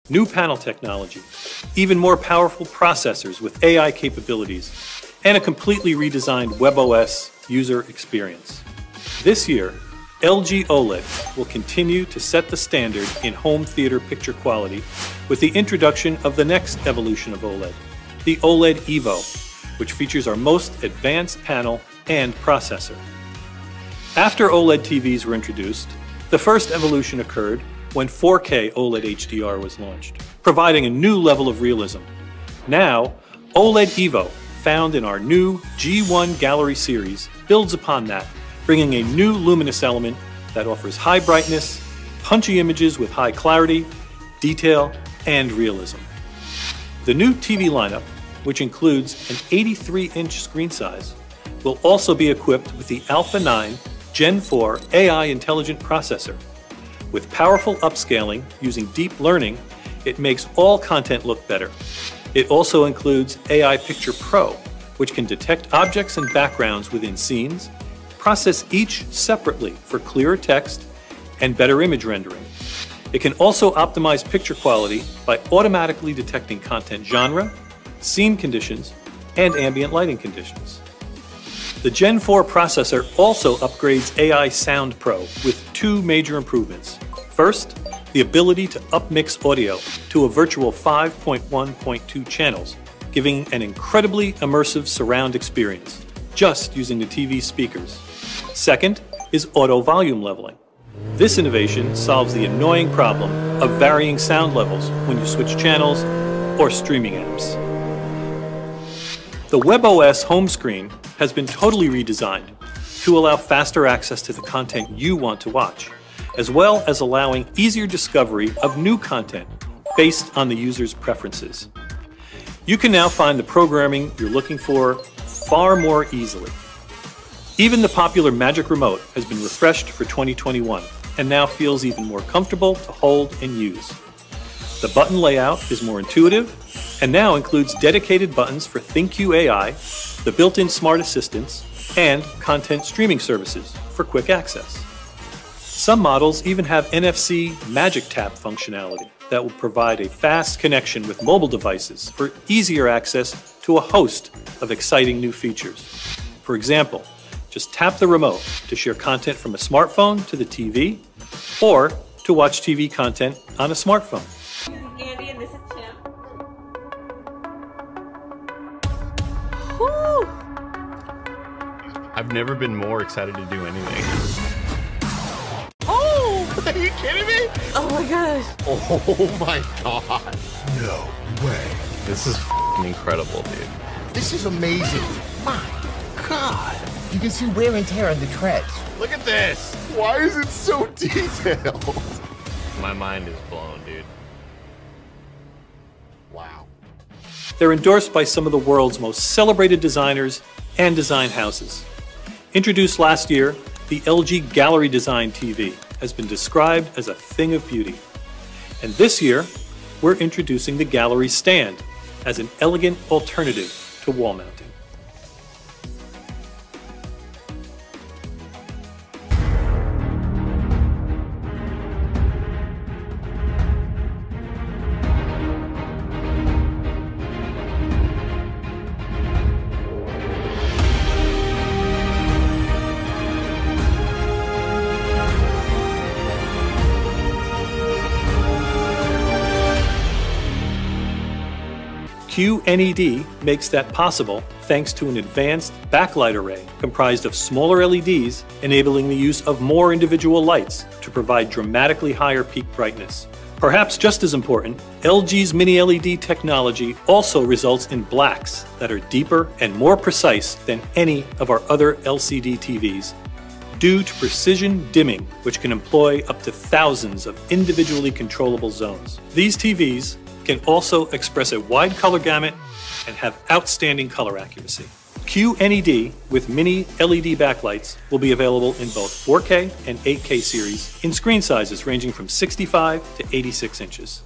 new panel technology, even more powerful processors with AI capabilities, and a completely redesigned webOS user experience. This year, LG OLED will continue to set the standard in home theater picture quality with the introduction of the next evolution of OLED, the OLED Evo, which features our most advanced panel and processor. After OLED TVs were introduced, the first evolution occurred when 4K OLED HDR was launched, providing a new level of realism. Now, OLED Evo, found in our new G1 Gallery series, builds upon that, bringing a new luminous element that offers high brightness, punchy images with high clarity, detail, and realism. The new TV lineup, which includes an 83-inch screen size, will also be equipped with the Alpha 9 Gen 4 AI intelligent processor. With powerful upscaling using deep learning, it makes all content look better. It also includes AI Picture Pro, which can detect objects and backgrounds within scenes, process each separately for clearer text and better image rendering. It can also optimize picture quality by automatically detecting content genre, scene conditions, and ambient lighting conditions. The Gen 4 processor also upgrades AI Sound Pro with two major improvements. First, the ability to upmix audio to a virtual 5.1.2 channels, giving an incredibly immersive surround experience, just using the TV speakers. Second is auto volume leveling. This innovation solves the annoying problem of varying sound levels when you switch channels or streaming apps. The webOS home screen has been totally redesigned to allow faster access to the content you want to watch, as well as allowing easier discovery of new content based on the user's preferences. You can now find the programming you're looking for far more easily. Even the popular Magic Remote has been refreshed for 2021 and now feels even more comfortable to hold and use. The button layout is more intuitive and now includes dedicated buttons for ThinQ AI, the built-in smart assistants, and content streaming services for quick access. Some models even have NFC Magic Tap functionality that will provide a fast connection with mobile devices for easier access to a host of exciting new features. For example, just tap the remote to share content from a smartphone to the TV, or to watch TV content on a smartphone. This is Andy and this is Tim. Woo! I've never been more excited to do anything. Oh! Are you kidding me? Oh my gosh. Oh my god. No way. This is f***ing incredible, dude. This is amazing. My God. You can see wear and tear on the treads. Look at this! Why is it so detailed? My mind is blown, dude. Wow. They're endorsed by some of the world's most celebrated designers and design houses. Introduced last year, the LG Gallery Design TV has been described as a thing of beauty. And this year, we're introducing the Gallery Stand as an elegant alternative to wall mounting. QNED makes that possible thanks to an advanced backlight array comprised of smaller LEDs, enabling the use of more individual lights to provide dramatically higher peak brightness. Perhaps just as important, LG's Mini-LED technology also results in blacks that are deeper and more precise than any of our other LCD TVs, due to precision dimming, which can employ up to thousands of individually controllable zones. These TVs can also express a wide color gamut and have outstanding color accuracy. QNED with Mini-LED backlights will be available in both 4K and 8K series in screen sizes ranging from 65 to 86 inches.